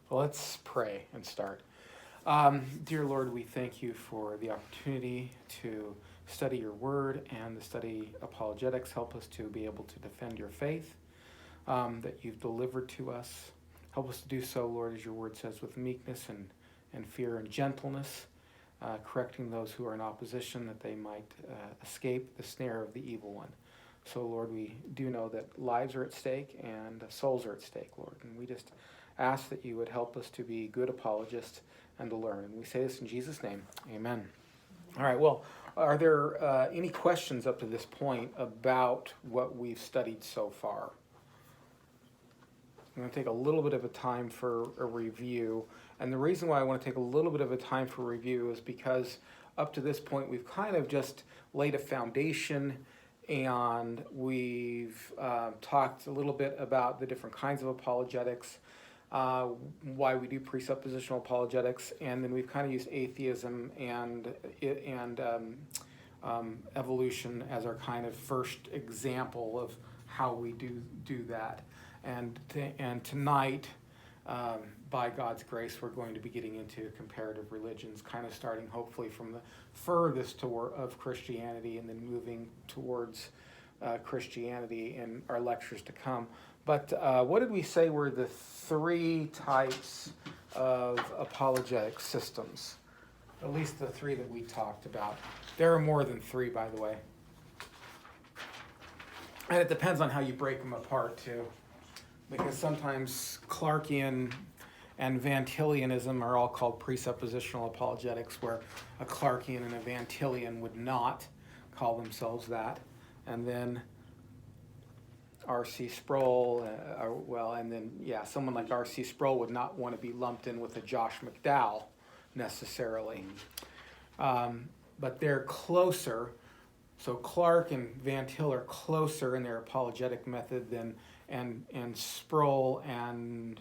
Well, let's pray and start. Dear Lord, we thank you for the opportunity to study your word and to study apologetics. Help us to be able to defend your faith that you've delivered to us. Help us to do so, Lord, as your word says, with meekness and fear and gentleness, correcting those who are in opposition that they might escape the snare of the evil one. So, Lord, we do know that lives are at stake and souls are at stake, Lord, and we just ask that you would help us to be good apologists and to learn. And we say this in Jesus' name. Amen. All right, well, are there any questions up to this point about what we've studied so far? I'm going to take a little bit of a time for a review. And the reason why I want to take a little bit of a time for review is because up to this point, we've kind of just laid a foundation, and we've talked a little bit about the different kinds of apologetics, why we do presuppositional apologetics, and then we've kind of used atheism and evolution as our kind of first example of how we do that. And tonight, by God's grace, we're going to be getting into comparative religions, kind of starting hopefully from the furthest of Christianity and then moving towards Christianity in our lectures to come. But what did we say were the three types of apologetic systems? At least the three that we talked about. There are more than three, by the way. And it depends on how you break them apart, too. Because sometimes Clarkian and Van Tillianism are all called presuppositional apologetics, where a Clarkian and a Van Tillian would not call themselves that. And then R.C. Sproul, someone like R.C. Sproul would not want to be lumped in with a Josh McDowell necessarily. But they're closer. So Clark and Van Til are closer in their apologetic method than and Sproul and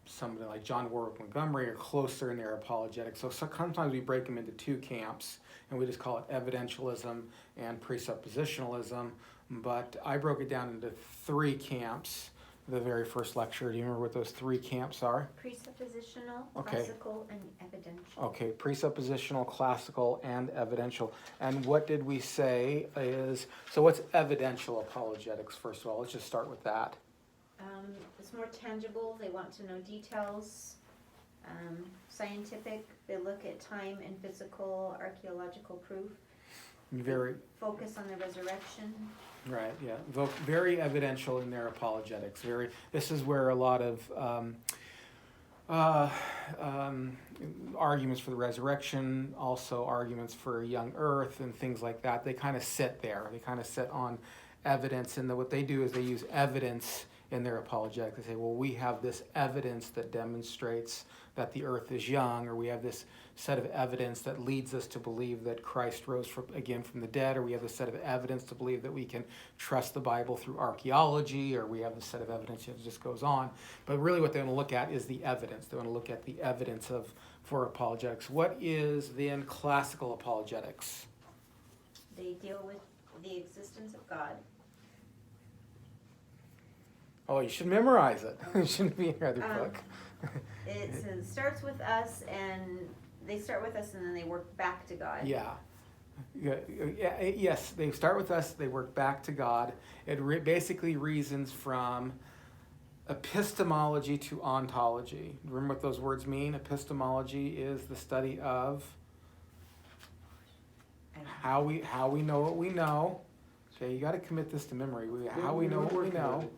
somebody like John Warwick Montgomery are closer in their apologetics. So sometimes we break them into two camps, and we just call it evidentialism and presuppositionalism. But I broke it down into three camps. The very first lecture. Do you remember what those three camps are? Presuppositional, okay. Classical, and evidential. Okay, presuppositional, classical, and evidential. And what did we say is, so what's evidential apologetics, first of all? Let's just start with that. It's more tangible. They want to know details. Scientific, they look at time and physical, archaeological proof. Very focus on the resurrection. Right, yeah. Very evidential in their apologetics. This is where a lot of arguments for the resurrection, also arguments for a young earth and things like that, they kind of sit there. They kind of sit on evidence, and what they do is they use evidence in their apologetics. They say, well, we have this evidence that demonstrates that the earth is young, or we have this set of evidence that leads us to believe that Christ rose again from the dead, or we have this set of evidence to believe that we can trust the Bible through archaeology, or we have this set of evidence that just goes on. But really what they want to look at is the evidence. They want to look at the evidence for apologetics. What is then classical apologetics? They deal with the existence of God. Oh, you should memorize it. It shouldn't be in your other book. It starts with us, and they start with us, and then they work back to God. Yeah. Yes, they start with us, they work back to God. It basically reasons from epistemology to ontology. Remember what those words mean? Epistemology is the study of how we know what we know. Okay, you got to commit this to memory. How we know what we know.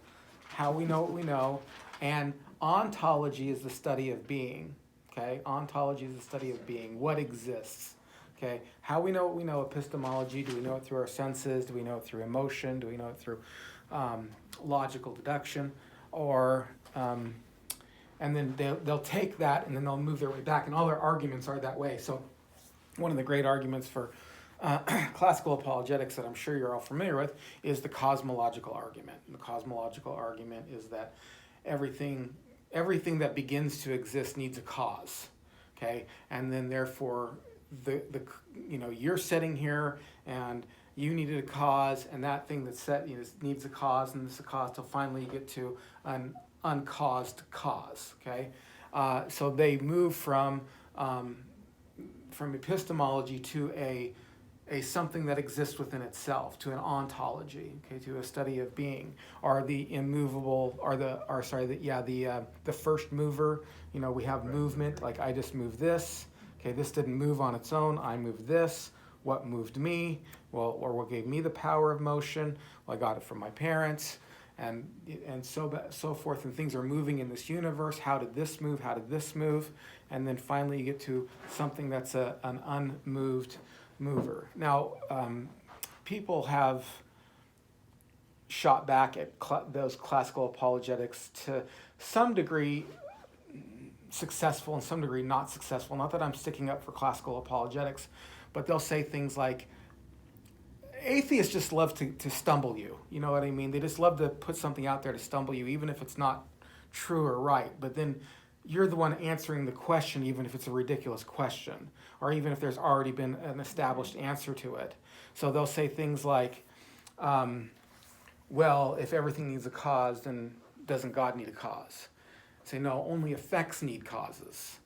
How we know what we know. And ontology is the study of being. Okay, ontology is the study of being. What exists? Okay, how we know what we know. Epistemology, do we know it through our senses? Do we know it through emotion? Do we know it through logical deduction? Or and then they'll take that and then they'll move their way back, and all their arguments are that way. So one of the great arguments for classical apologetics that I'm sure you're all familiar with is the cosmological argument. And the cosmological argument is that everything that begins to exist needs a cause. Okay, and then therefore you're sitting here and you needed a cause, and that thing that's set, needs a cause, and this is a cause, till finally you get to an uncaused cause. Okay, so they move from epistemology to a something that exists within itself, to an ontology, okay, to a study of being, or the immovable, or the first mover. We have movement, like I just moved this. Okay, this didn't move on its own. I moved this. What moved me? Well, or what gave me the power of motion? Well, I got it from my parents, and so forth. And things are moving in this universe. How did this move? How did this move? And then finally, you get to something that's an unmoved mover. Now, people have shot back at those classical apologetics to some degree successful and some degree not successful. Not that I'm sticking up for classical apologetics, but they'll say things like, atheists just love to stumble you. You know what I mean? They just love to put something out there to stumble you, even if it's not true or right. But then you're the one answering the question, even if it's a ridiculous question, or even if there's already been an established answer to it. So they'll say things like, well, if everything needs a cause, then doesn't God need a cause? Say, no, only effects need causes.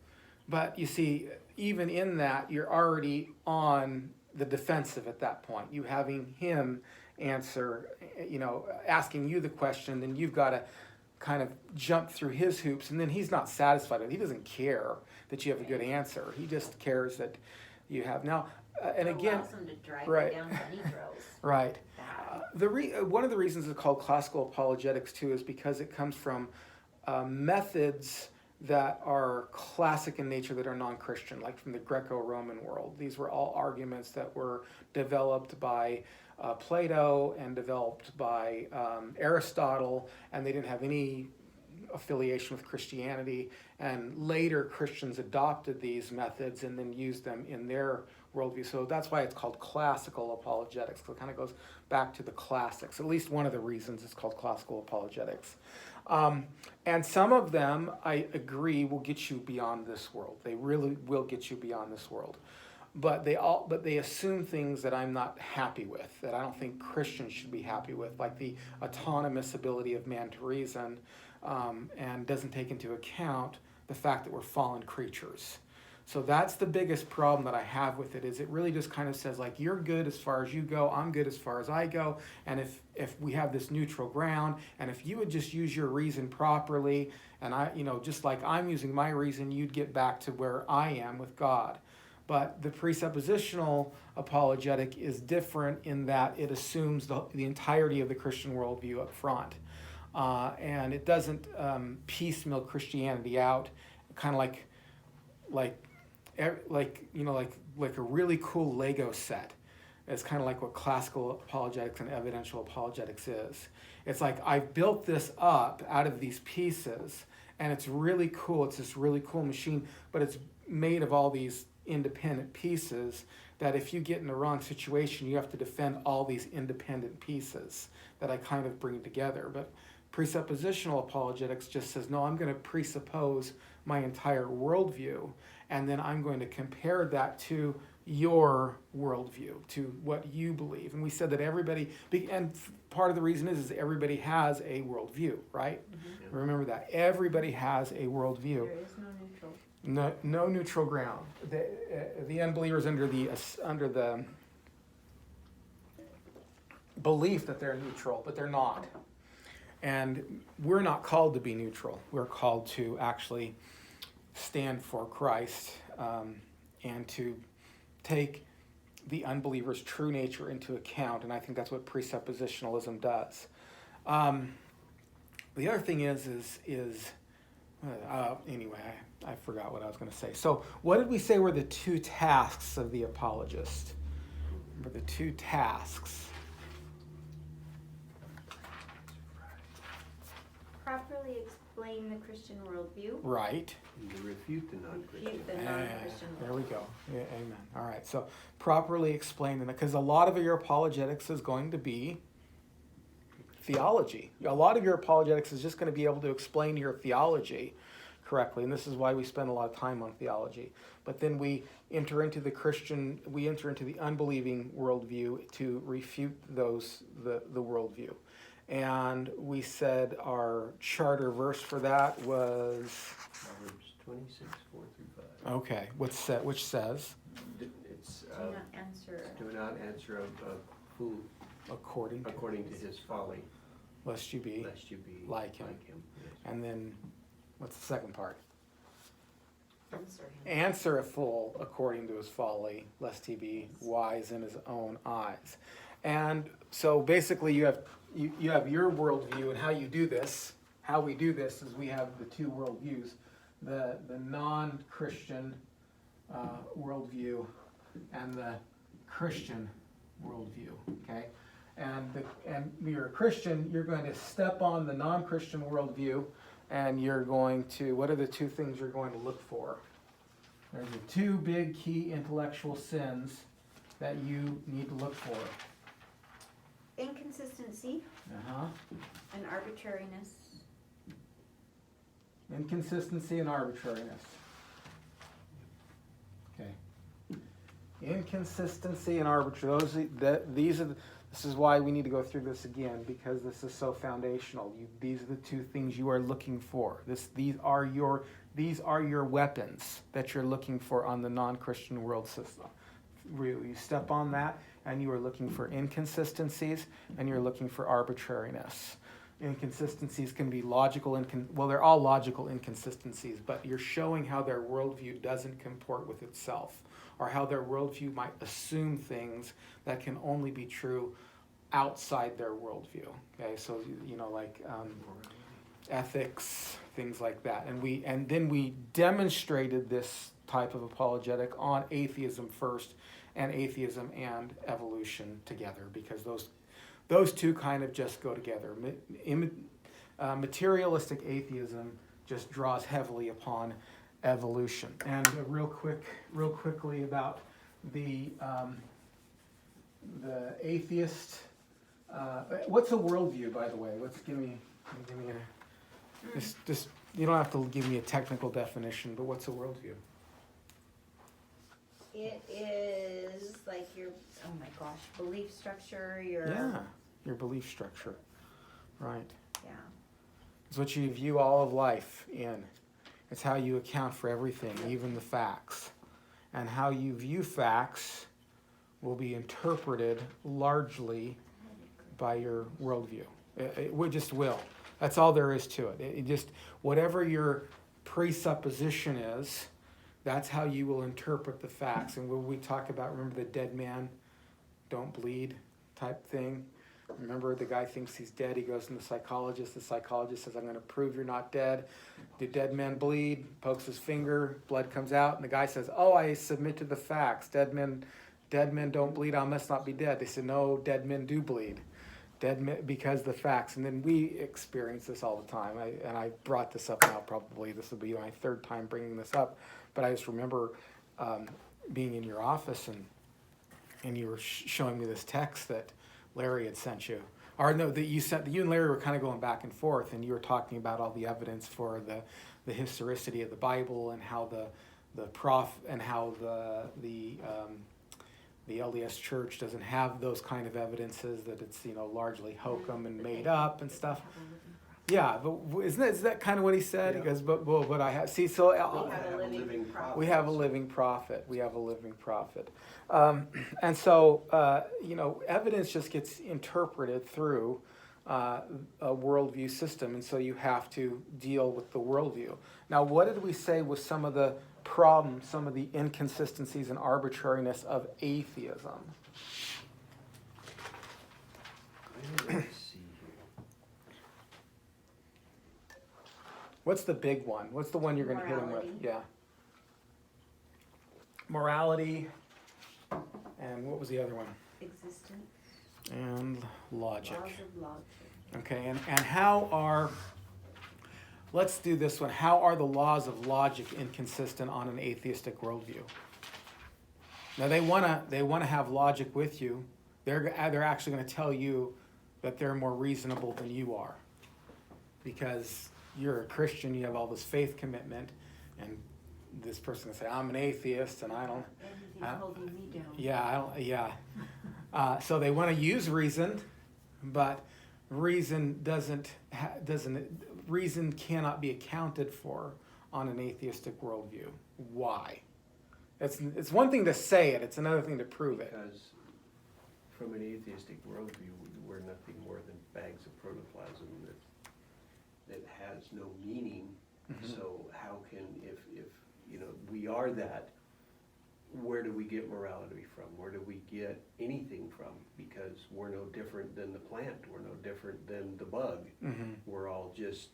But you see, even in that, you're already on the defensive at that point. You having him answer, asking you the question, then you've got to kind of jump through his hoops, and then he's not satisfied with it. He doesn't care that you have a good answer. He just cares that you have. Now, and again, allows them to drag right. you down bunny trails. Right. One of the reasons it's called classical apologetics too is because it comes from methods that are classic in nature, that are non-Christian, like from the Greco-Roman world. These were all arguments that were developed by Plato and developed by Aristotle, and they didn't have any affiliation with Christianity. And later Christians adopted these methods and then used them in their worldview. So that's why it's called classical apologetics. So it kind of goes back to the classics. At least one of the reasons it's called classical apologetics. And some of them, I agree, will get you beyond this world. They really will get you beyond this world. But they assume things that I'm not happy with, that I don't think Christians should be happy with, like the autonomous ability of man to reason, and doesn't take into account the fact that we're fallen creatures. So that's the biggest problem that I have with it, is it really just kind of says, like, you're good as far as you go, I'm good as far as I go, and if we have this neutral ground, and if you would just use your reason properly, and just like I'm using my reason, you'd get back to where I am with God. But the presuppositional apologetic is different in that it assumes the entirety of the Christian worldview up front. And it doesn't piecemeal Christianity out, kind of like a really cool Lego set. It's kind of like what classical apologetics and evidential apologetics is. It's like, I've built this up out of these pieces, and it's really cool. It's this really cool machine, but it's made of all these independent pieces that if you get in the wrong situation, you have to defend all these independent pieces that I kind of bring together. But presuppositional apologetics just says, no, I'm going to presuppose my entire worldview, and then I'm going to compare that to your worldview, to what you believe. And we said that everybody, and part of the reason is everybody has a worldview, right? Mm-hmm. Remember that. Everybody has a worldview. There is no neutral. No neutral ground. The unbelievers under the belief that they're neutral, but they're not. And we're not called to be neutral. We're called to actually stand for Christ, and to take the unbeliever's true nature into account. And I think that's what presuppositionalism does. The other thing is anyway, I forgot what I was going to say. So what did we say were the two tasks of the apologist? Remember the two tasks. Properly explain the Christian worldview. Right. And to refute the non-Christian. Refute the non-Christian worldview. There we go. Yeah, amen. All right. So properly explain them, because a lot of your apologetics is going to be theology. A lot of your apologetics is just going to be able to explain your theology correctly, and this is why we spend a lot of time on theology. But then we enter into the unbelieving worldview to refute the worldview. And we said our charter verse for that was, Proverbs 26, 4 through 5. okay, which says, It's, Do not answer. do not answer a fool according according to his folly, lest you be, lest you be like him. Yes. and then, what's the second part? Answer him. Answer a fool according to his folly, lest he be wise in his own eyes. And so basically you have your worldview, and how you do this. How we do this is we have the two worldviews, the non-Christian worldview and the Christian worldview. Okay, and you're a Christian, you're going to step on the non-Christian worldview, and you're going to, what are the two things you're going to look for? There's the two big key intellectual sins that you need to look for. Inconsistency Uh-huh. and arbitrariness. Inconsistency and arbitrariness. Okay. Inconsistency and arbitrariness. This is why we need to go through this again, because this is so foundational. These are the two things you are looking for. These are your weapons that you're looking for on the non-Christian world system. You step on that, and you are looking for inconsistencies, and you're looking for arbitrariness. Inconsistencies can be logical, they're all logical inconsistencies, but you're showing how their worldview doesn't comport with itself, or how their worldview might assume things that can only be true outside their worldview. Okay, so like ethics, things like that, and then we demonstrated this type of apologetic on atheism first, and atheism and evolution together, because those two kind of just go together. Materialistic atheism just draws heavily upon evolution. And real quickly about the atheist. What's a worldview, by the way? Give me a just you don't have to give me a technical definition, but what's a worldview? It is like your, oh my gosh, belief structure, Your belief structure, right? Yeah. It's what you view all of life in. It's how you account for everything, even the facts. And how you view facts will be interpreted largely by your worldview. It just will. That's all there is to it. It just, whatever your presupposition is, that's how you will interpret the facts. And when we talk about, remember the dead man don't bleed type thing? Remember, the guy thinks he's dead. He goes to the psychologist. The psychologist says, I'm going to prove you're not dead. Do dead men bleed? Pokes his finger. Blood comes out. And the guy says, oh, I submit to the facts. Dead men don't bleed. I must not be dead. They said, no, dead men do bleed. Dead men, because the facts. And then we experience this all the time. I brought this up now, probably. This will be my third time bringing this up. But I just remember being in your office, and you were showing me this text that Larry had sent you, or no, that you and Larry were kind of going back and forth, and you were talking about all the evidence for the historicity of the Bible, and how the LDS Church doesn't have those kind of evidences, that it's largely hokum and made up and stuff. Yeah, but is that kind of what he said? Yeah. He goes, but I have, see, so We have a living prophet. we have a living prophet. And so, evidence just gets interpreted through a worldview system, and so you have to deal with the worldview. Now, what did we say was some of the problems, some of the inconsistencies and arbitrariness of atheism? Let's see here. What's the big one? What's the one you're going to hit him with? Morality. Yeah. Morality. And what was the other one? Existence. And logic. Laws of logic. Okay, and how are, let's do this one. How are the laws of logic inconsistent on an atheistic worldview? Now they wanna have logic with you. They're actually going to tell you that they're more reasonable than you are, because you're a Christian, you have all this faith commitment, and this person can say, I'm an atheist, and I don't. Everything's holding me down. Yeah, so they want to use reason, but reason reason cannot be accounted for on an atheistic worldview. Why? It's one thing to say it; it's another thing to prove it. Because from an atheistic worldview, we're nothing more than bags of protoplasm that has no meaning. Mhm. So how can, if we are that, where do we get morality from? Where do we get anything from? Because we're no different than the plant. We're no different than the bug. Mhm. We're all just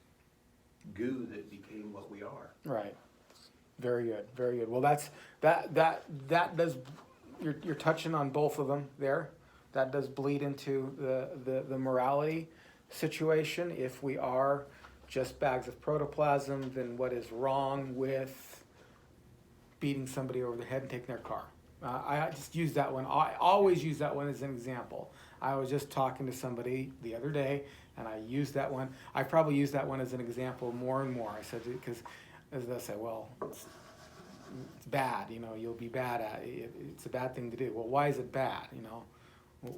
goo that became what we are. Right. Very good. Very good. Well, that does. You're touching on both of them there. That does bleed into the morality situation. If we are just bags of protoplasm, then what is wrong with beating somebody over the head and taking their car? I just use that one. I always use that one as an example. I was just talking to somebody the other day, and I used that one. I probably use that one as an example more and more. I said, because as they say, well, it's bad. You'll be bad at it. It's a bad thing to do. Well, why is it bad?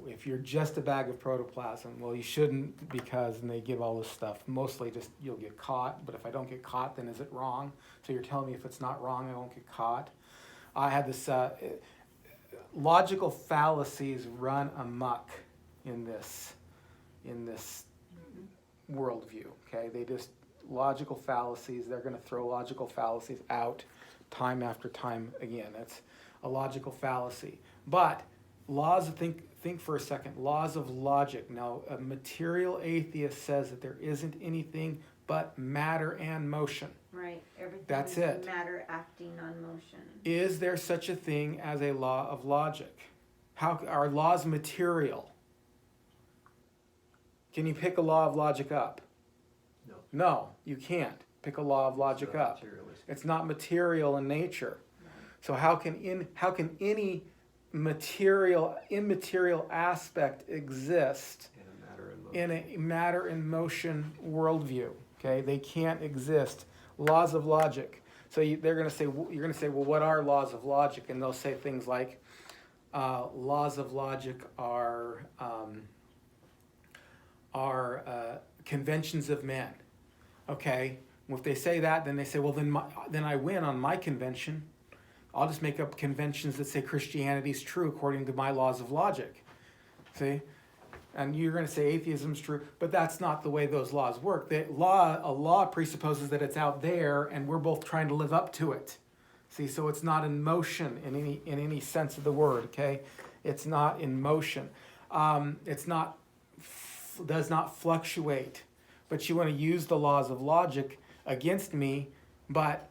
If you're just a bag of protoplasm, well, you shouldn't, because, and they give all this stuff, mostly just you'll get caught, but if I don't get caught, then is it wrong? So you're telling me if it's not wrong, I won't get caught. I had this, logical fallacies run amok in this worldview, okay? Logical fallacies, they're gonna throw logical fallacies out time after time again. That's a logical fallacy. But think for a second, laws of logic. Now, a material atheist says that there isn't anything but matter and motion. Right, everything That's is it. matter acting on motion. Is there such a thing as a law of logic? How are laws material? Can you pick a law of logic up? No. No, you can't pick a law of logic It's not up. materialistic. It's not material in nature. So how can any immaterial aspect exist In a matter and motion. in a matter in motion worldview? Okay, they can't exist. Laws of logic. So you're going to say, well, what are laws of logic? And they'll say things like, laws of logic are conventions of men. Okay, well, if they say that, then they say, well, then I win on my convention. I'll just make up conventions that say Christianity is true according to my laws of logic. See? And you're going to say atheism is true, but that's not the way those laws work. A law presupposes that it's out there, and we're both trying to live up to it. See, so it's not in motion in any sense of the word. Okay, it's not in motion. Does not fluctuate. But you want to use the laws of logic against me, but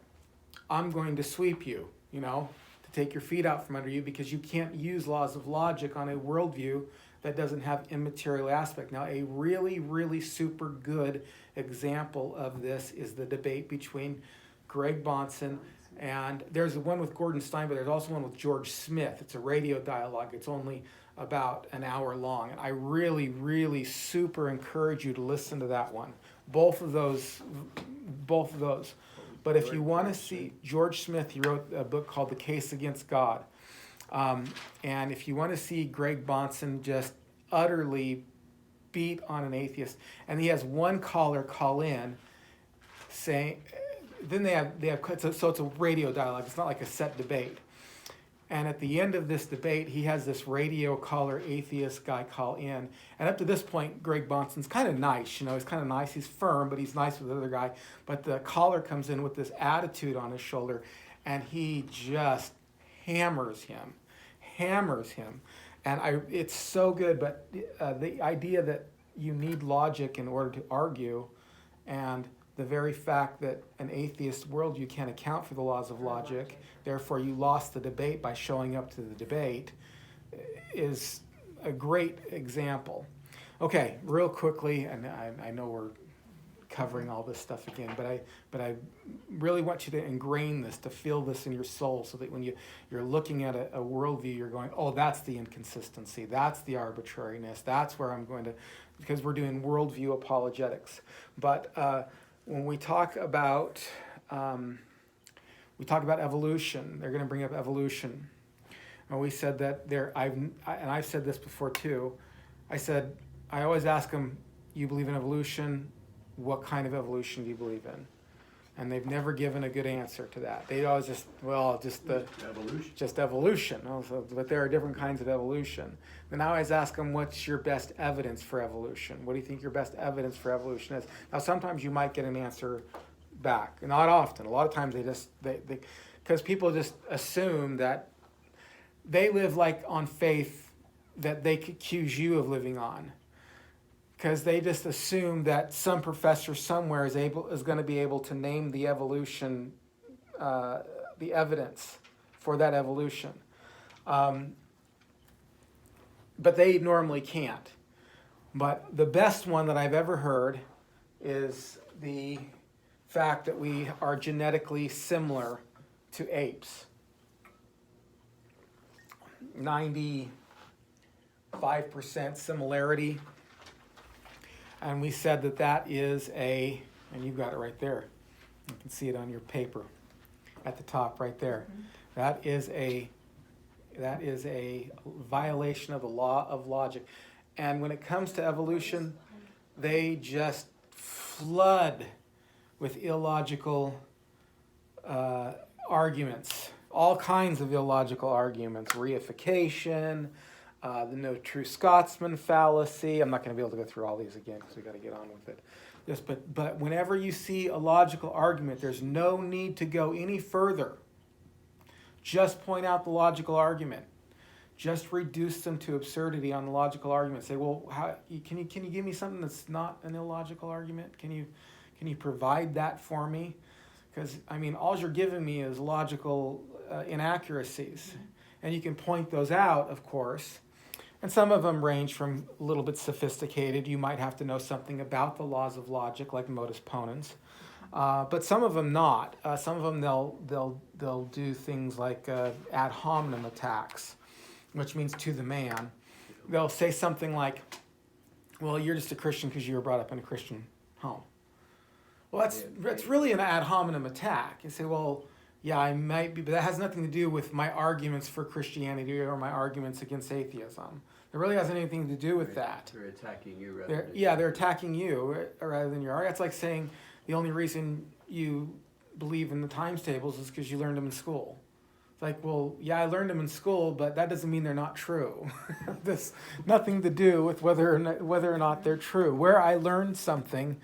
I'm going to sweep you. To take your feet out from under you, because you can't use laws of logic on a worldview that doesn't have immaterial aspect. Now, a really, really super good example of this is the debate between Greg Bonson and there's one with Gordon Stein, but there's also one with George Smith. It's a radio dialogue. It's only about an hour long. And I really, really super encourage you to listen to that one. Both of those. But if you want to see George Smith, he wrote a book called The Case Against God. And if you want to see Greg Bonson just utterly beat on an atheist, and he has one caller call in saying, then they have so it's a radio dialogue. It's not like a set debate. And at the end of this debate, he has this radio caller atheist guy call in. And up to this point, Greg Bonson's kind of nice. He's kind of nice. He's firm, but he's nice with the other guy. But the caller comes in with this attitude on his shoulder, and he just hammers him. And it's so good, but the idea that you need logic in order to argue, and the very fact that an atheist worldview can't account for the laws of logic, therefore you lost the debate by showing up to the debate, is a great example. Okay, real quickly, and I know we're covering all this stuff again, but I really want you to ingrain this, to feel this in your soul, so that when you're looking at a worldview, you're going, oh, that's the inconsistency, that's the arbitrariness, that's where I'm going to, because we're doing worldview apologetics. But when we talk about evolution, they're going to bring up evolution. And we said that I've said this before too. I always ask them, you believe in evolution? What kind of evolution do you believe in? And they've never given a good answer to that. They always just Evolution. just evolution. Also, but there are different kinds of evolution. Then I always ask them, what's your best evidence for evolution? What do you think your best evidence for evolution is? Now, sometimes you might get an answer back. Not often. A lot of times because people just assume that they live like on faith that they could accuse you of living on. Because they just assume that some professor somewhere is going to be able to name the evolution, the evidence for that evolution, but they normally can't. But the best one that I've ever heard is the fact that we are genetically similar to apes. 95% similarity. And we said that is and you've got it right there. You can see it on your paper at the top right there. Mm-hmm. That is a violation of the law of logic. And when it comes to evolution, they just flood with illogical arguments. All kinds of illogical arguments. Reification, the no true Scotsman fallacy. I'm not going to be able to go through all these again because we got to get on with it. But whenever you see a logical argument, there's no need to go any further. Just point out the logical argument. Just reduce them to absurdity on the logical argument. Say, well, can you give me something that's not an illogical argument? Can you provide that for me? Because all you're giving me is logical inaccuracies, and you can point those out, of course. And some of them range from a little bit sophisticated. You might have to know something about the laws of logic, like modus ponens. But some of them not. Some of them they'll do things like ad hominem attacks, which means to the man. They'll say something like, "Well, you're just a Christian because you were brought up in a Christian home." Well, that's really an ad hominem attack. You say, "Well, yeah, I might be, but that has nothing to do with my arguments for Christianity or my arguments against atheism. It really has anything to do with that." They're attacking you they're attacking you rather than your argument. It's like saying the only reason you believe in the times tables is because you learned them in school. It's like, well, yeah, I learned them in school, but that doesn't mean they're not true. There's nothing to do with whether or not they're true. Where I learned something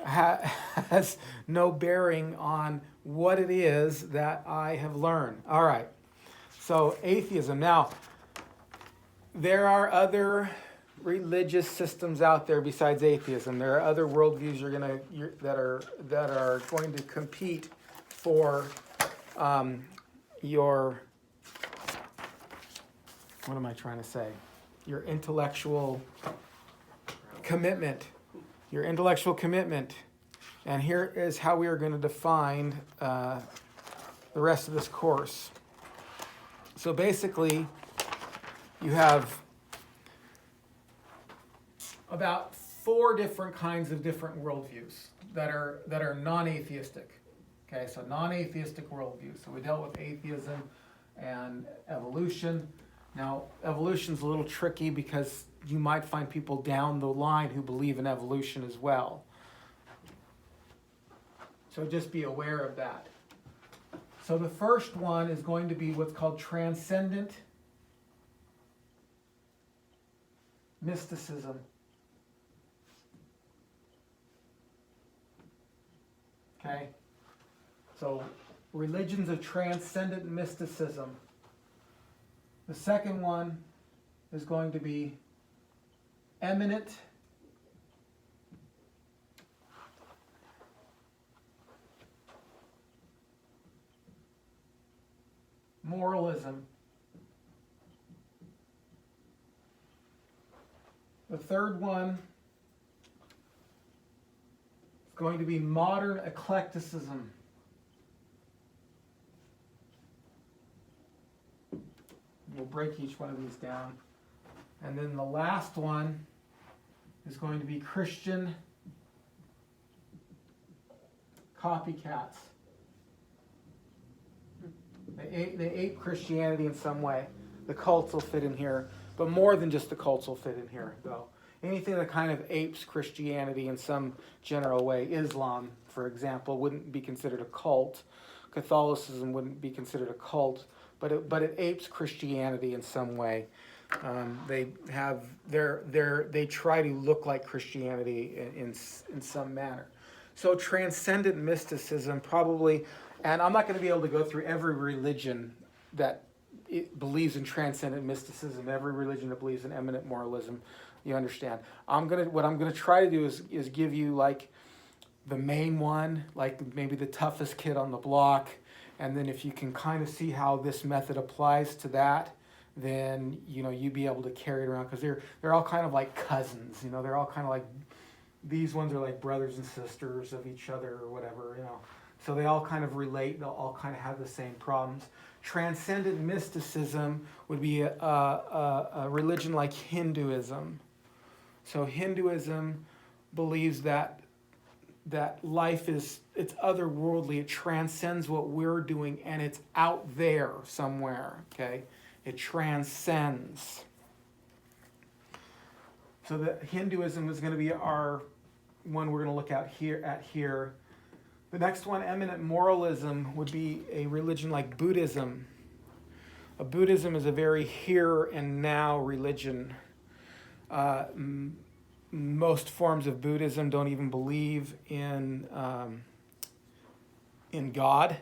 has no bearing on what it is that I have learned. All right. So atheism. Now, there are other religious systems out there besides atheism. There are other worldviews that are going to compete for your, what am I trying to say? Your intellectual commitment. Your intellectual commitment. And here is how we are going to define the rest of this course. So basically, you have about 4 different kinds of different worldviews that are non-atheistic. Okay, so non-atheistic worldviews. So we dealt with atheism and evolution. Now, evolution's a little tricky because you might find people down the line who believe in evolution as well. So just be aware of that. So the first one is going to be what's called transcendent mysticism. Okay? So religions of transcendent mysticism. The second one is going to be eminent moralism. The third one is going to be modern eclecticism. We'll break each one of these down. And then the last one is going to be Christian copycats. They ape Christianity in some way. The cults will fit in here, but more than just the cults will fit in here, though. Anything that kind of apes Christianity in some general way. Islam, for example, wouldn't be considered a cult. Catholicism wouldn't be considered a cult, but it apes Christianity in some way. They try to look like Christianity in some manner. So transcendent mysticism probably, and I'm not going to be able to go through every religion that believes in transcendent mysticism, every religion that believes in eminent moralism. You understand? What I'm gonna try to do is give you like the main one, like maybe the toughest kid on the block, and then if you can kind of see how this method applies to that, then you'd be able to carry it around, because they're all kind of like cousins. They're all kind of like, these ones are like brothers and sisters of each other or whatever. So they all kind of relate. They'll all kind of have the same problems. Transcendent mysticism would be a religion like Hinduism. So Hinduism believes that life it's otherworldly. It transcends what we're doing, and it's out there somewhere. Okay, it transcends. So the Hinduism is going to be our one we're going to look at here. The next one, eminent moralism, would be a religion like Buddhism. Buddhism is a very here and now religion. Most forms of Buddhism don't even believe in God,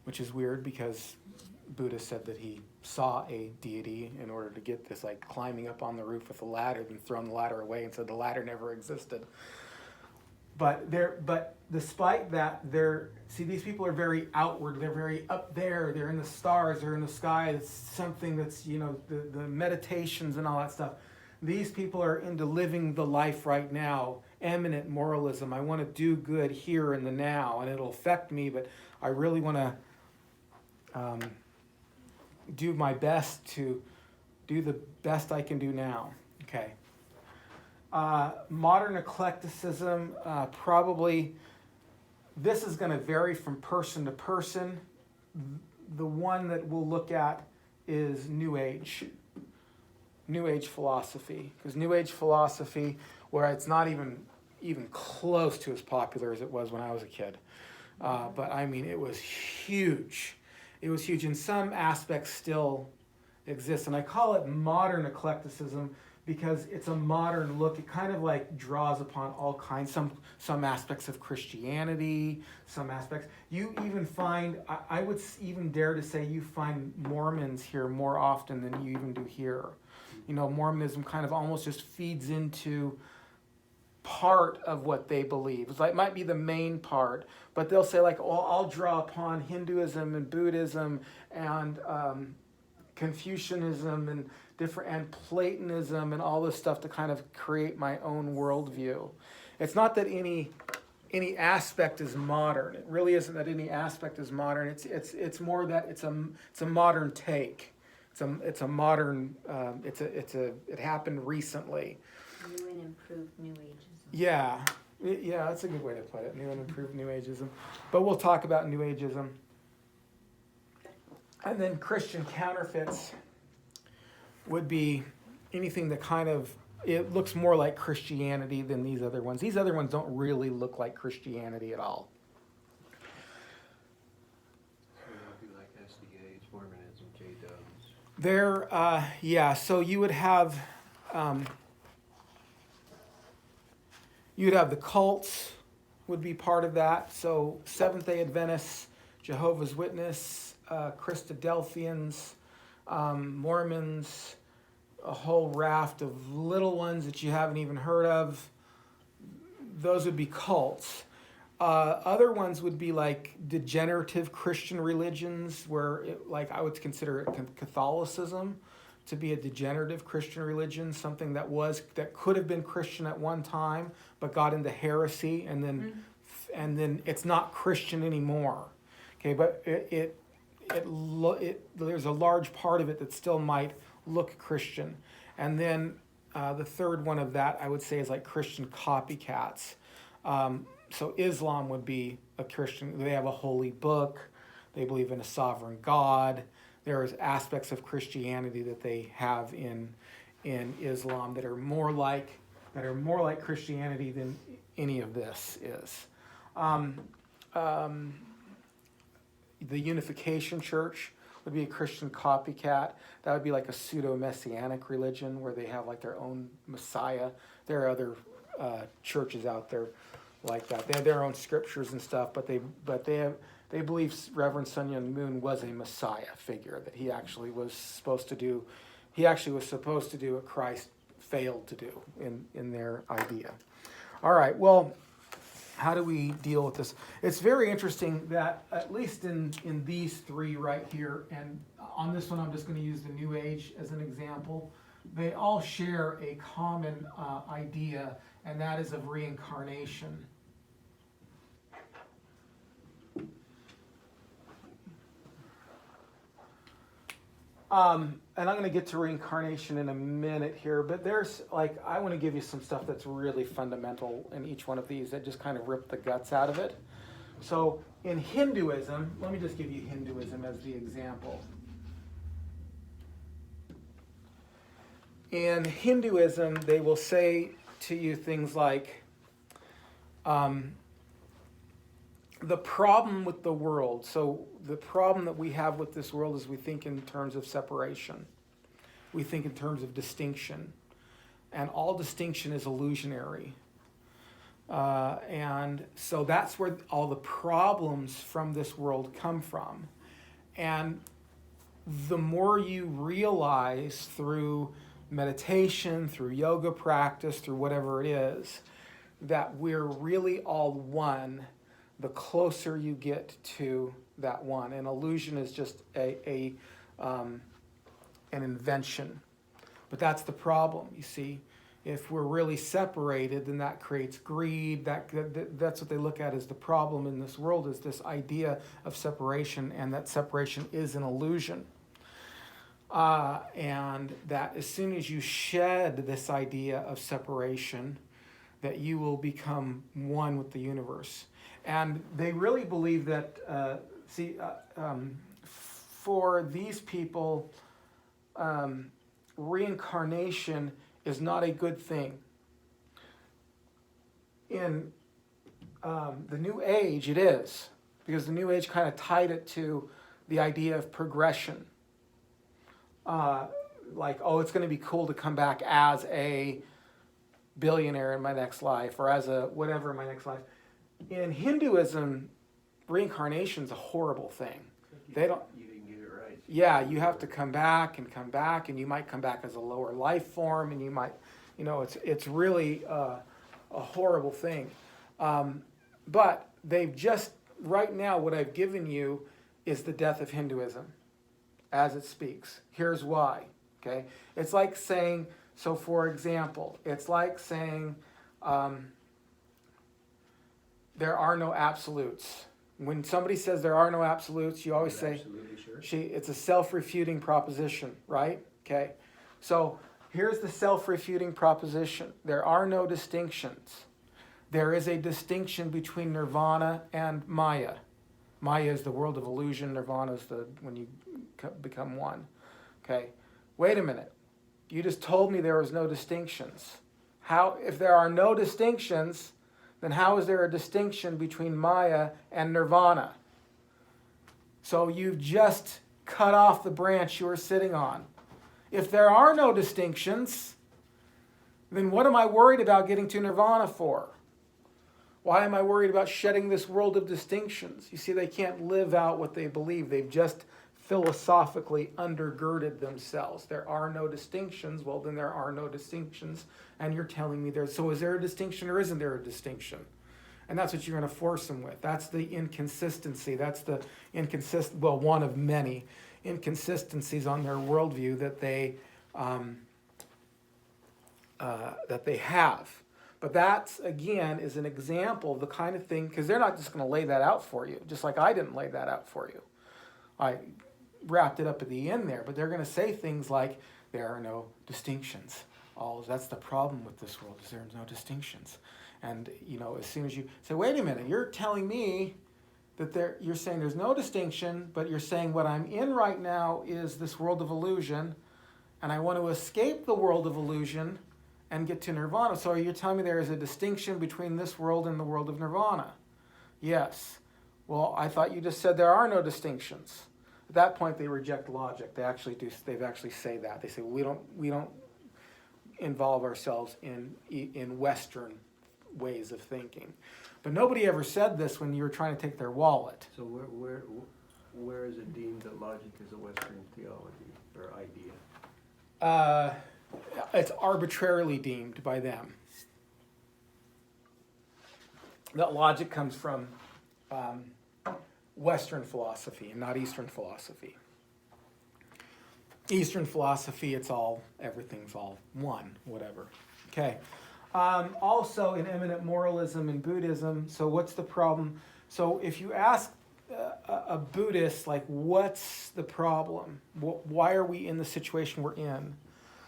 which is weird because Buddha said that he saw a deity in order to get this, like climbing up on the roof with a ladder, then thrown the ladder away and said the ladder never existed. But despite that, these people are very outward. They're very up there. They're in the stars. They're in the sky. It's something that's, the meditations and all that stuff. These people are into living the life right now. Eminent moralism. I want to do good here in the now, and it'll affect me, but I really want to do my best to do the best I can do now. Okay. Modern eclecticism, probably, this is going to vary from person to person. The one that we'll look at is New Age philosophy. Because New Age philosophy, where it's not even close to as popular as it was when I was a kid. But I mean, it was huge. It was huge. In some aspects still exists. And I call it modern eclecticism because it's a modern look. It kind of like draws upon all kinds, some aspects of Christianity, some aspects. You even find, I would even dare to say you find Mormons here more often than you even do here. Mormonism kind of almost just feeds into part of what they believe. It's like, might be the main part, but they'll say like, oh, I'll draw upon Hinduism and Buddhism and Confucianism and Platonism and all this stuff to kind of create my own worldview. It's not that any aspect is modern. It really isn't that any aspect is modern. It's more that it's a modern take. It's a modern. It happened recently. New and improved New Ageism. Yeah, that's a good way to put it. New and improved New Ageism. But we'll talk about New Ageism. And then Christian counterfeits would be anything that kind of, it looks more like Christianity than these other ones. These other ones don't really look like Christianity at all. Be like SDAs, Mormonism, J-Dubs. So you would have the cults would be part of that. So Seventh-day Adventists, Jehovah's Witness, Christadelphians, Mormons, a whole raft of little ones that you haven't even heard of. Those would be cults. Other ones would be like degenerative Christian religions, where I would consider it Catholicism to be a degenerative Christian religion, something that could have been Christian at one time, but got into heresy, and then it's not Christian anymore. Okay, but there's a large part of it that still might look Christian. And then the third one of that I would say is like Christian copycats. So Islam would be a Christian. They have a holy book. They believe in a sovereign God. There's aspects of Christianity that they have in Islam that are more like Christianity than any of this is. The Unification Church would be a Christian copycat. That would be like a pseudo-messianic religion where they have like their own Messiah. There are other churches out there like that. They have their own scriptures and stuff, but they believe Reverend Sun Myung Moon was a Messiah figure, that he actually was supposed to do what Christ failed to do in their idea. All right, well, how do we deal with this? It's very interesting that at least in these three right here, and on this one I'm just going to use the New Age as an example, they all share a common idea, and that is of reincarnation. And I'm going to get to reincarnation in a minute here, but there's I want to give you some stuff that's really fundamental in each one of these that just kind of rip the guts out of it. So in Hinduism, let me just give you Hinduism as the example. In Hinduism, they will say to you things like, the problem with the world, so the problem that we have with this world is we think in terms of separation. We think in terms of distinction. And all distinction is illusionary. And so that's where all the problems from this world come from. And the more you realize through meditation, through yoga practice, through whatever it is, that we're really all one, the closer you get to that one. And illusion is just an invention. But that's the problem, you see. If we're really separated, then that creates greed. That's what they look at as the problem in this world, is this idea of separation, and that separation is an illusion. And that as soon as you shed this idea of separation, that you will become one with the universe. And they really believe that, for these people, reincarnation is not a good thing. In the New Age, it is, because the New Age kind of tied it to the idea of progression. It's going to be cool to come back as a billionaire in my next life, or as a whatever in my next life. In Hinduism, reincarnation is a horrible thing. You They don't. didn't get it right. Yeah, you have to come back, and you might come back as a lower life form, and you might, it's really a horrible thing. But they've just, right now, what I've given you is the death of Hinduism as it speaks. Here's why, okay? It's like saying, so for example, it's like saying there are no absolutes. When somebody says there are no absolutes, you always say, Absolutely sure. it's a self-refuting proposition, right? Okay. So here's the self-refuting proposition. There are no distinctions. There is a distinction between nirvana and maya. Maya is the world of illusion. Nirvana is when you become one. Okay. Wait a minute. You just told me there was no distinctions. If there are no distinctions, then how is there a distinction between maya and nirvana? So you've just cut off the branch you were sitting on. If there are no distinctions, then what am I worried about getting to nirvana for? Why am I worried about shedding this world of distinctions? You see, they can't live out what they believe. They've just philosophically undergirded themselves. There are no distinctions. Well, then there are no distinctions. And you're telling me so is there a distinction or isn't there a distinction? And that's what you're going to force them with. That's the inconsistency. That's the one of many inconsistencies on their worldview that they have. But that, again, is an example of the kind of thing, because they're not just going to lay that out for you, just like I didn't lay that out for you. I wrapped it up at the end there, but they're going to say things like, there are no distinctions. That's the problem with this world, is there's no distinctions. And, as soon as you say, wait a minute, you're telling me that you're saying there's no distinction, but you're saying what I'm in right now is this world of illusion, and I want to escape the world of illusion and get to nirvana. So you're telling me there is a distinction between this world and the world of nirvana? Yes. Well, I thought you just said there are no distinctions. At that point, they reject logic. They actually do. They actually say that. They say we don't involve ourselves in Western ways of thinking. But nobody ever said this when you were trying to take their wallet. So where is it deemed that logic is a Western theology or idea? It's arbitrarily deemed by them. That logic comes from Western philosophy and not Eastern philosophy. Eastern philosophy, everything's all one, whatever. Okay. Also in eminent moralism in Buddhism, so what's the problem? So if you ask a Buddhist, like, what's the problem? Why are we in the situation we're in?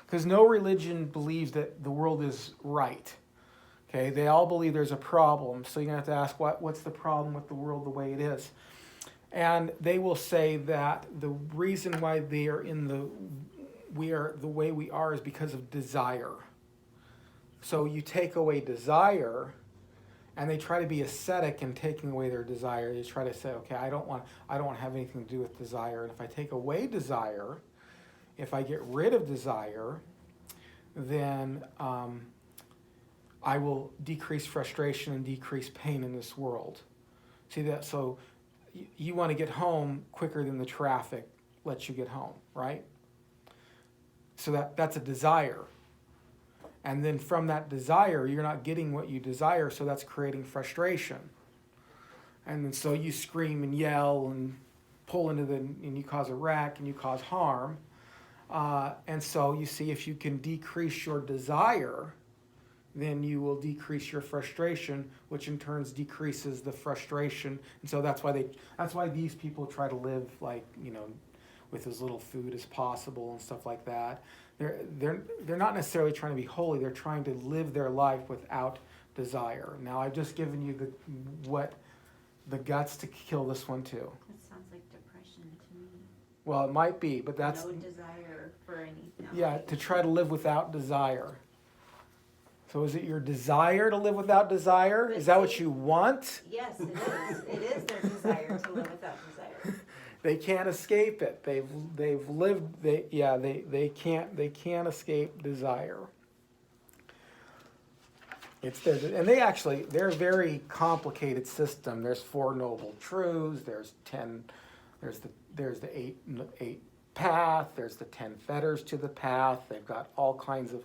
Because no religion believes that the world is right. Okay, they all believe there's a problem. So you're going to have to ask, what's the problem with the world the way it is? And they will say that the reason why we are the way we are is because of desire. So you take away desire, and they try to be ascetic in taking away their desire. They try to say, okay, I don't want to have anything to do with desire. And if I take away desire, if I get rid of desire, then I will decrease frustration and decrease pain in this world. See that? So you want to get home quicker than the traffic lets you get home, right? So that's a desire. And then from that desire, you're not getting what you desire, so that's creating frustration. And then so you scream and yell and pull and you cause a wreck and you cause harm. And so you see, if you can decrease your desire, then you will decrease your frustration, which in turn decreases the frustration. And so that's why these people try to live with as little food as possible and stuff like that. They're not necessarily trying to be holy. They're trying to live their life without desire. Now I've just given you the guts to kill this one too. That sounds like depression to me. Well, it might be, but that's no desire for anything. yeah, to try to live without desire. So is it your desire to live without desire? Is that what you want? Yes, it is. It is their desire to live without desire. They can't escape it. They've lived. They can't escape desire. It's their, and they're a very complicated system. There's 4 noble truths. There's 10. There's the eight path. There's the 10 fetters to the path. They've got all kinds of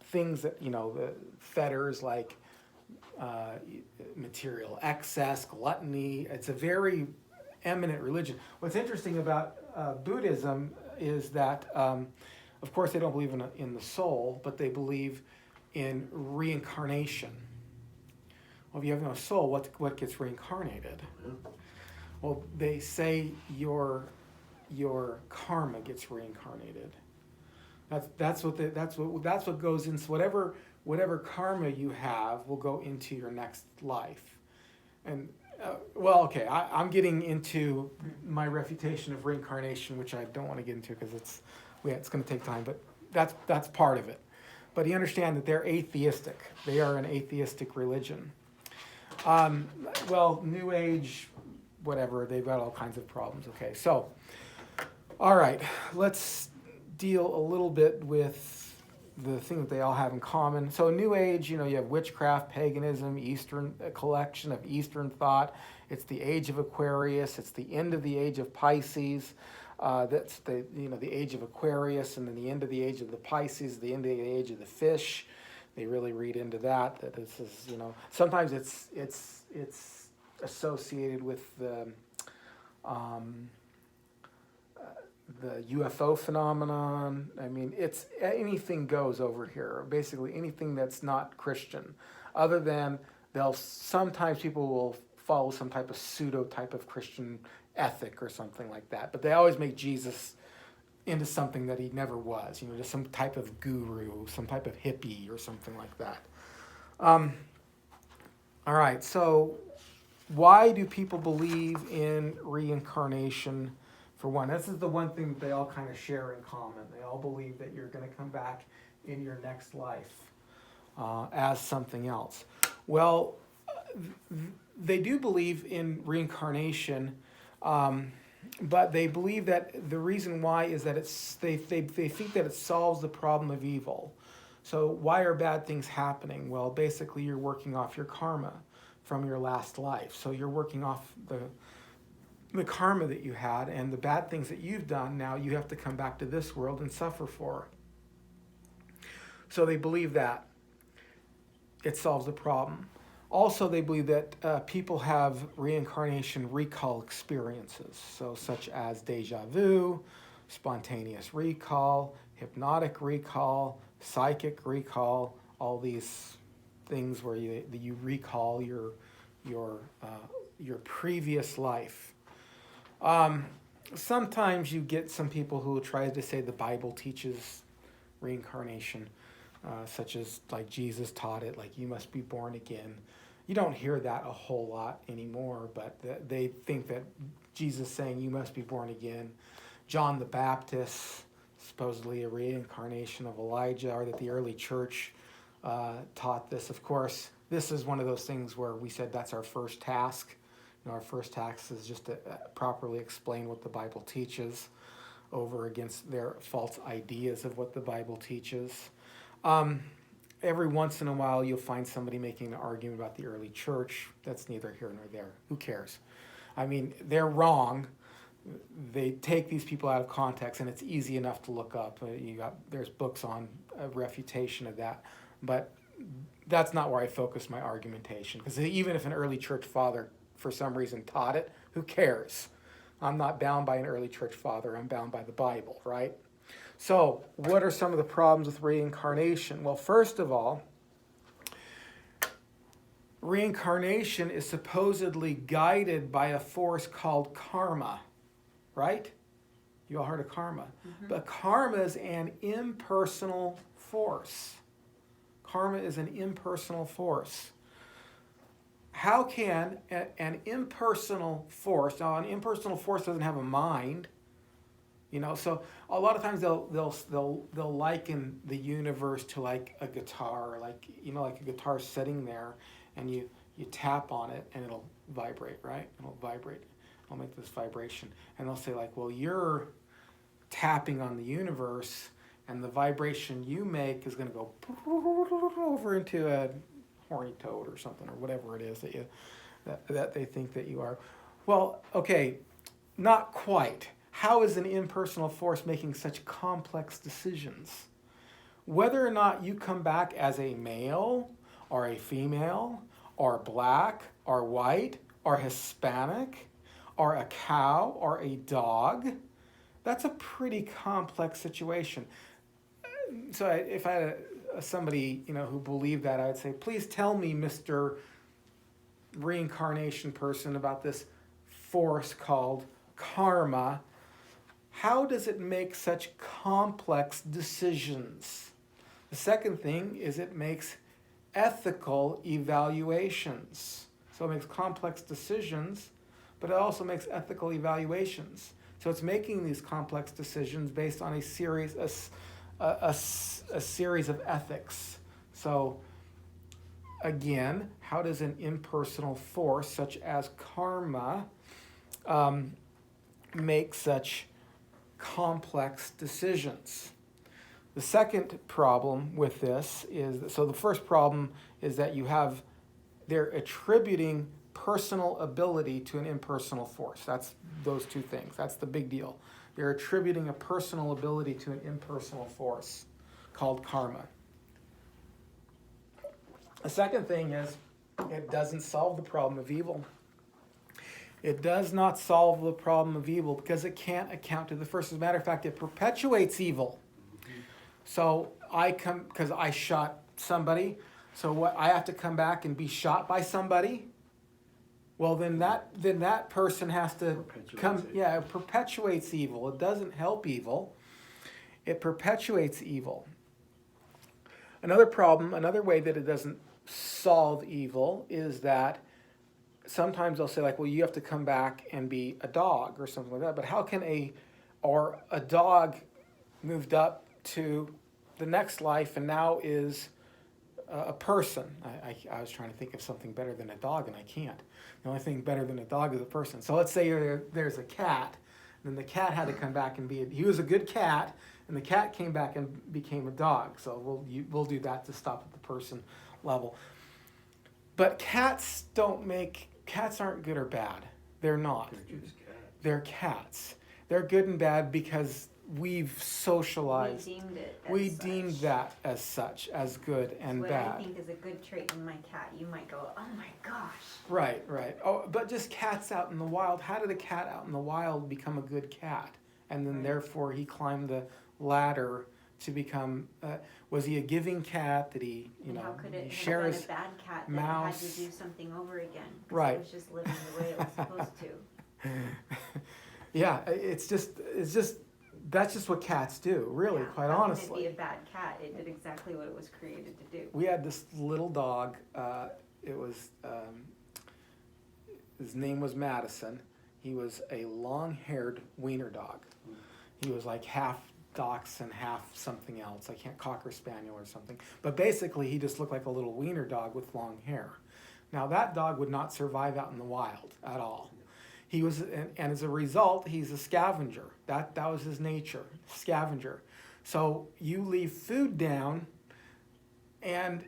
things that the fetters like material excess, gluttony. It's a very eminent religion. What's interesting about Buddhism is that, of course, they don't believe in the soul, but they believe in reincarnation. Well, if you have no soul, what gets reincarnated? Well, they say your karma gets reincarnated. That's what goes into whatever karma you have will go into your next life. And okay, I'm getting into my refutation of reincarnation, which I don't want to get into because it's going to take time, but that's part of it. But you understand that they're atheistic. They are an atheistic religion. New Age, whatever, they've got all kinds of problems. Okay, so, all right, let's deal a little bit with the thing that they all have in common. So New Age, you have witchcraft, paganism, a collection of Eastern thought. It's the age of Aquarius. It's the end of the age of Pisces. That's the age of Aquarius, and then the end of the age of the Pisces, the end of the age of the fish. They really read into that this is, sometimes it's associated with the UFO phenomenon. I mean, it's anything goes over here. Basically, anything that's not Christian, other than sometimes people will follow some type of pseudo type of Christian ethic or something like that. But they always make Jesus into something that he never was. Just some type of guru, some type of hippie or something like that. All right, so why do people believe in reincarnation? For one, this is the one thing that they all kind of share in common. They all believe that you're going to come back in your next life as something else. Well, they do believe in reincarnation, but they believe that the reason why is that they think that it solves the problem of evil. So why are bad things happening? Well, basically you're working off your karma from your last life. So you're working off the karma that you had, and the bad things that you've done, now you have to come back to this world and suffer for. So they believe that it solves the problem. Also, they believe that people have reincarnation recall experiences, so such as deja vu, spontaneous recall, hypnotic recall, psychic recall, all these things where you recall your previous life. Sometimes you get some people who try to say the Bible teaches reincarnation, such as like Jesus taught it, like you must be born again. You don't hear that a whole lot anymore, but they think that Jesus saying you must be born again. John the Baptist, supposedly a reincarnation of Elijah, or that the early church taught this. Of course, this is one of those things where we said that's our first task. Our first task is just to properly explain what the Bible teaches over against their false ideas of what the Bible teaches. Every once in a while, you'll find somebody making an argument about the early church. That's neither here nor there. Who cares? I mean, they're wrong. They take these people out of context, and it's easy enough to look up. There's books on a refutation of that. But that's not where I focus my argumentation. Because even if an early church father, for some reason, taught it, who cares? I'm not bound by an early church father. I'm bound by the Bible, right? So, what are some of the problems with reincarnation? Well, first of all, reincarnation is supposedly guided by a force called karma, right? You all heard of karma. Mm-hmm. But karma is an impersonal force. Karma is an impersonal force. How can an impersonal force, now an impersonal force doesn't have a mind, so a lot of times they'll liken the universe to like a guitar, like a guitar sitting there, and you tap on it and it'll vibrate, right? It'll vibrate. It'll make this vibration, and they'll say like, well, you're tapping on the universe, and the vibration you make is going to go over into a horny toad or something, or whatever it is that they think that you are. Well, okay, not quite. How is an impersonal force making such complex decisions? Whether or not you come back as a male or a female or black or white or Hispanic or a cow or a dog, that's a pretty complex situation. So if I had somebody who believed that, I'd say, please tell me, Mr. Reincarnation person, about this force called karma. How does it make such complex decisions? The second thing is it makes ethical evaluations. So it makes complex decisions, but it also makes ethical evaluations. So it's making these complex decisions based on a series of ethics. So again, how does an impersonal force such as karma make such complex decisions? The second problem with this is, so the first problem is that they're attributing personal ability to an impersonal force. That's those two things. That's the big deal. They're attributing a personal ability to an impersonal force called karma. The second thing is it doesn't solve the problem of evil. It does not solve the problem of evil because it can't account to the first. As a matter of fact, it perpetuates evil. So because I shot somebody, so what? I have to come back and be shot by somebody? Well, then that person has to come. Yeah, it perpetuates evil. It doesn't help evil. It perpetuates evil. Another way that it doesn't solve evil is that sometimes they'll say like, well, you have to come back and be a dog or something like that. But how can a dog moved up to the next life and now is a person? I was trying to think of something better than a dog, and I can't. The only thing better than a dog is a person. So let's say there's a cat, and then the cat had to come back and he was a good cat, and the cat came back and became a dog. So we'll do that to stop at the person level. But cats aren't good or bad. They're not. They're just cats. They're cats. They're good and bad because we've socialized. We deemed it as such. That as such, as good and what bad. I think is a good trait in my cat. You might go, oh my gosh. Right. Oh, but just cats out in the wild. How did a cat out in the wild become a good cat? And then therefore he climbed the ladder to become. Was he a giving cat? Did he, How could it share have been his a bad cat that mouse? had to do something over again? 'Cause Right. It was just living the way it was supposed to. Yeah, it's just that's just what cats do, really, Yeah, quite how can honestly. it be a bad cat? It did exactly what it was created to do. We had this little dog. It was his name was Madison. He was a long-haired wiener dog. He was like half dachshund, half something else. I can't, Cocker Spaniel or something. But basically, he just looked like a little wiener dog with long hair. Now that dog would not survive out in the wild at all. He was, and as a result, he's a scavenger. That was his nature, scavenger. So you leave food down, and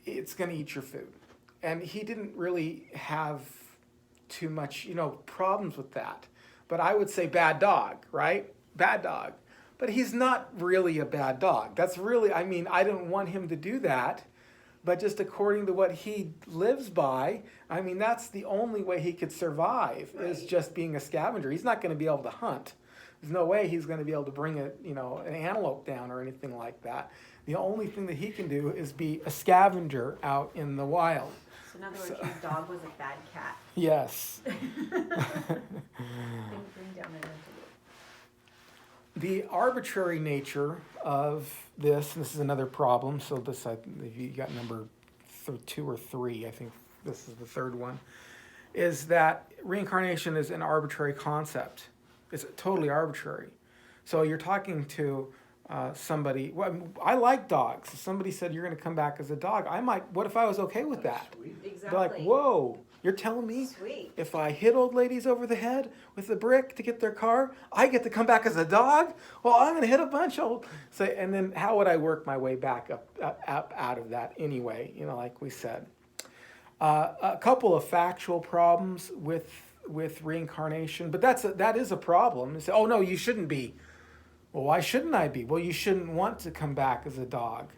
it's going to eat your food. And he didn't really have too much, problems with that. But I would say bad dog, right? Bad dog. But he's not really a bad dog. That's really, I don't want him to do that. But just according to what he lives by, that's the only way he could survive is just being a scavenger. He's not going to be able to hunt. There's no way he's going to be able to bring an antelope down or anything like that. The only thing that he can do is be a scavenger out in the wild. So in other words, your dog was a bad cat. Yes. Didn't bring down an antelope. The arbitrary nature of this, and this is another problem, so this, you got number 2 or 3, I think this is the third one, is that reincarnation is an arbitrary concept. It's totally arbitrary. So you're talking to somebody, well, I like dogs. If somebody said you're going to come back as a dog, what if I was okay with that? Sweet. Exactly. They're like, whoa, you're telling me Sweet. if I hit old ladies over the head with a brick to get their car, I get to come back as a dog? Well, I'm going to hit a bunch of and then how would I work my way back up out of that anyway, like we said. A couple of factual problems with reincarnation, but that is a problem. You say, oh no, you shouldn't be. Well, why shouldn't I be? Well, you shouldn't want to come back as a dog.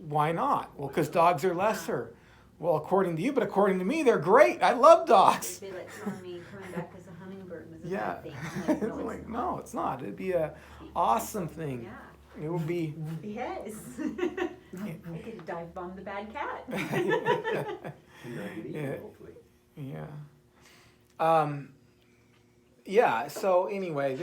Why not? Well, because dogs are lesser. Well, according to you, but according to me, they're great. I love dogs. It'd be like telling me coming back as a hummingbird was a Yeah. bad thing. I'm like, no, No, it's not. It'd be a awesome thing. Yeah. It would be. Yes. I could dive bomb the bad cat. And not get eaten, Yeah. hopefully. Yeah. Yeah. So anyway,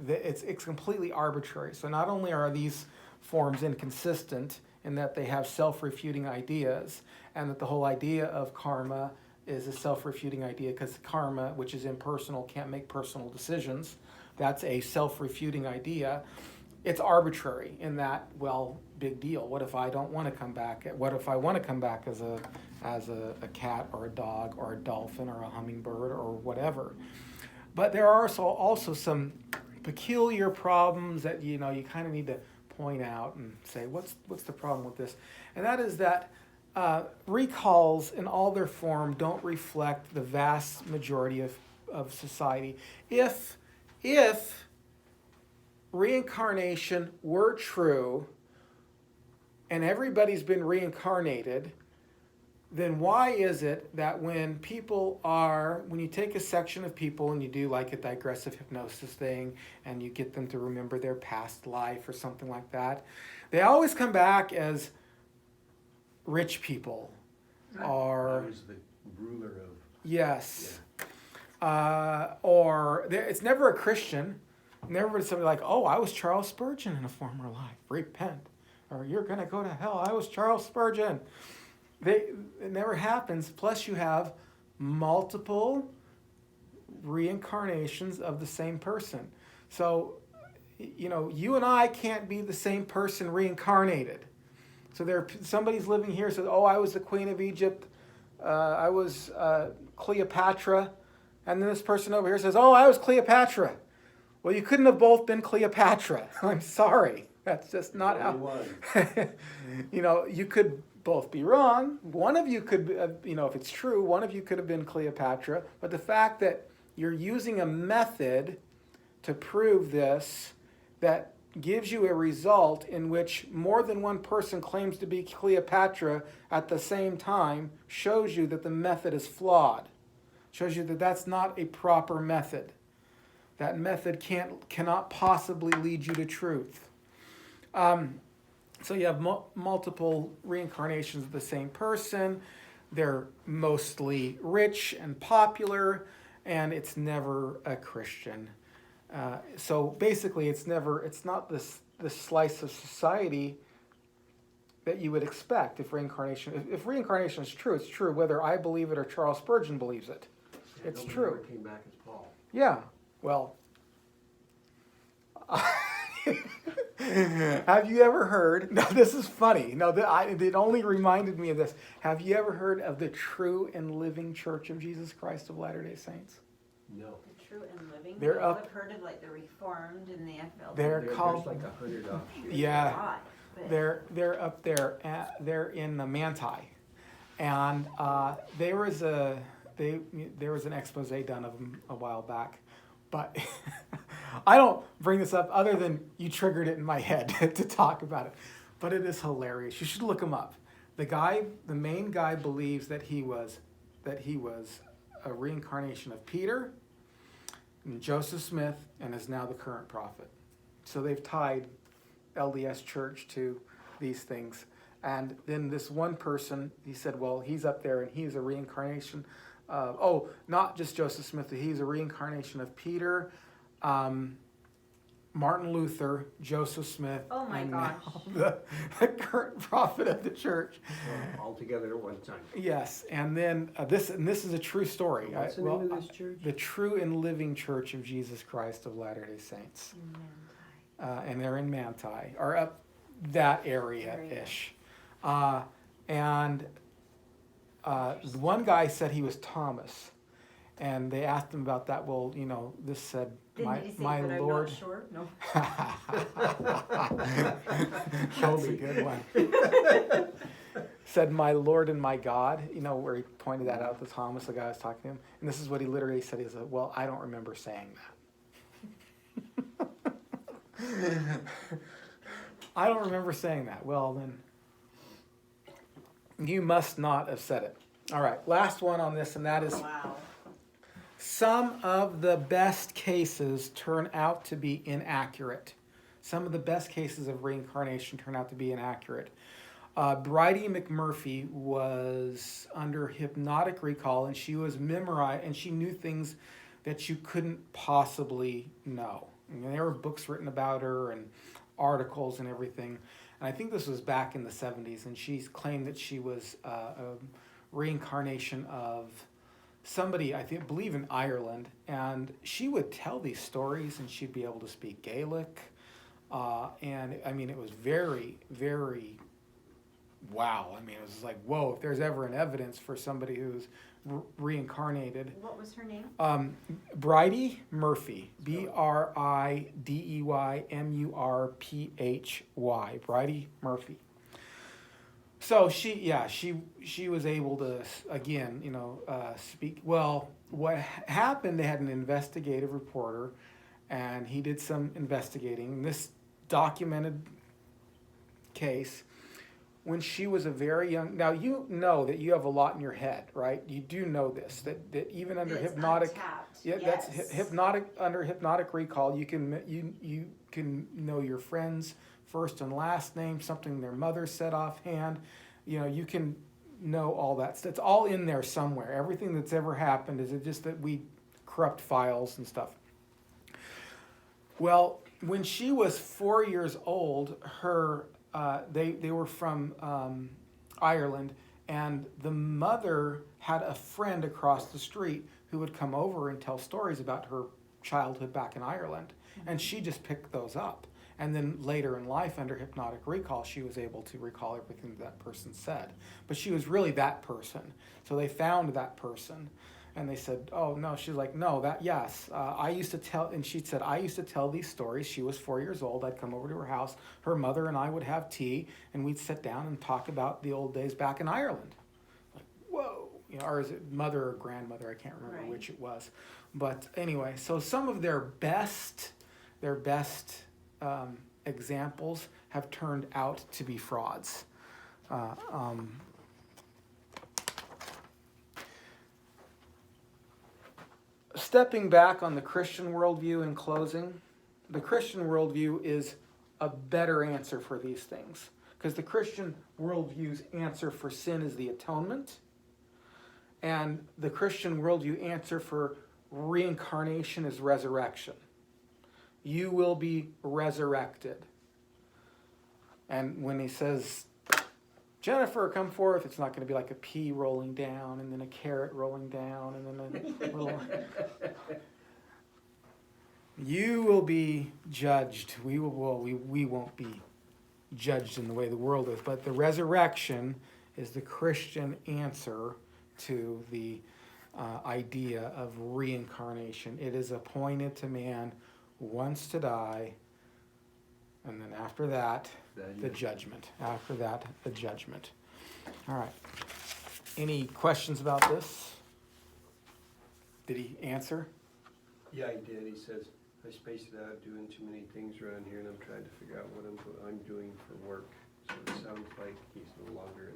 it's completely arbitrary. So not only are these forms inconsistent in that they have self-refuting ideas, and that the whole idea of karma is a self-refuting idea because karma, which is impersonal, can't make personal decisions. That's a self-refuting idea. It's arbitrary in that, well, big deal. What if I don't want to come back? What if I want to come back as a cat or a dog or a dolphin or a hummingbird or whatever? But there are also some peculiar problems that you kind of need to point out and say, what's the problem with this? And that is that recalls in all their form don't reflect the vast majority of society. If reincarnation were true and everybody's been reincarnated, then why is it that when you take a section of people and you do like a digressive hypnosis thing and you get them to remember their past life or something like that, they always come back as rich people or... I was the ruler of... Yes. Yeah. It's never a Christian. Never somebody like, oh, I was Charles Spurgeon in a former life. Repent. Or you're going to go to hell. I was Charles Spurgeon. It never happens. Plus, you have multiple reincarnations of the same person. So, you and I can't be the same person reincarnated. So somebody's living here says, "Oh, I was the Queen of Egypt. I was Cleopatra," and then this person over here says, "Oh, I was Cleopatra." Well, you couldn't have both been Cleopatra. I'm sorry. That's just not how. You could both be wrong. One of you could, if it's true, one of you could have been Cleopatra. But the fact that you're using a method to prove this that gives you a result in which more than one person claims to be Cleopatra at the same time shows you that the method is flawed. Shows you that that's not a proper method. That method cannot possibly lead you to truth. So you have multiple reincarnations of the same person. They're mostly rich and popular, and it's never a Christian. So basically, it's not this slice of society that you would expect if reincarnation is true. It's true whether I believe it or Charles Spurgeon believes it. It's true. Nobody ever came back as Paul. Yeah. Well, have you ever heard? No, this is funny. No, it only reminded me of this. Have you ever heard of the True and Living Church of Jesus Christ of Latter-day Saints? No. The True and Living. They're I've up. heard of like the Reformed and the FLD. They're called. There's like 100 offshoots. Yeah. They're up there. They're in the Manti, and there was an expose done of them a while back, but I don't bring this up other than you triggered it in my head to talk about it. But it is hilarious. You should look him up. The main guy believes that he was a reincarnation of Peter and Joseph Smith and is now the current prophet. So they've tied LDS Church to these things. And then this one person, he said, well, he's up there and he's a reincarnation of, not just Joseph Smith, he's a reincarnation of Peter, Martin Luther, Joseph Smith, Oh my and gosh. now the current prophet of the church. All together at one time. Yes, and then this is a true story. What's the name of this church? The True and Living Church of Jesus Christ of Latter-day Saints. And they're in Manti, or up that area-ish. And the one guy said he was Thomas. And they asked him about that. Well, this said, Did he say, my but Lord. I'm not sure? No. That's a good one. Said, my Lord and my God, where he pointed that out to Thomas, the guy was talking to him. And this is what he literally said. He said, well, I don't remember saying that. I don't remember saying that. Well, then, you must not have said it. All right, last one on this, and that is Wow. some of the best cases turn out to be inaccurate. Some of the best cases of reincarnation turn out to be inaccurate. Bridie McMurphy was under hypnotic recall, and she was memorized, and she knew things that you couldn't possibly know. There were books written about her and articles and everything. And I think this was back in the 70s, and she claimed that she was a reincarnation of somebody, believe in Ireland. And she would tell these stories, and she'd be able to speak Gaelic. And it was very, very wow. It was like, whoa, if there's ever an evidence for somebody who's reincarnated. What was her name? Bridie Murphy, BRIDEYMURPHY, Bridie Murphy. So she was able to, again, speak. Well, what happened, they had an investigative reporter, and he did some investigating. In this documented case, when she was a very young, now you know that you have a lot in your head, right? You do know this, that even under It's hypnotic, untapped. yeah, Yes. that's under hypnotic recall, you can know your friends' first and last name, something their mother said offhand. You can know all that. It's all in there somewhere. Everything that's ever happened, is it just that we corrupt files and stuff? Well, when she was 4 years old, they were from Ireland, And the mother had a friend across the street who would come over and tell stories about her childhood back in Ireland. And she just picked those up. And then later in life, under hypnotic recall, she was able to recall everything that person said. But she was really that person. So they found that person. And they said, oh, no. She's like, no, yes. I used to tell, and she said, I used to tell these stories. She was 4 years old. I'd come over to her house. Her mother and I would have tea, and we'd sit down and talk about the old days back in Ireland. Like, whoa. You know, or is it mother or grandmother? I can't remember which it was. But anyway, so some of their best examples have turned out to be frauds. Stepping back on the Christian worldview in closing, the Christian worldview is a better answer for these things. Because the Christian worldview's answer for sin is the atonement. And the Christian worldview answer for reincarnation is resurrection. You will be resurrected. And when he says, Jennifer, come forth, it's not going to be like a pea rolling down and then a carrot rolling down and then a little... You will be judged. We won't be judged in the way the world is. But the resurrection is the Christian answer to the idea of reincarnation. It is appointed to man once to die, and then after that, the judgment. After that, the judgment. All right. Any questions about this? Did he answer? Yeah, he did. He says, I spaced it out doing too many things around here, and I'm trying to figure out what I'm doing for work. So it sounds like he's no longer at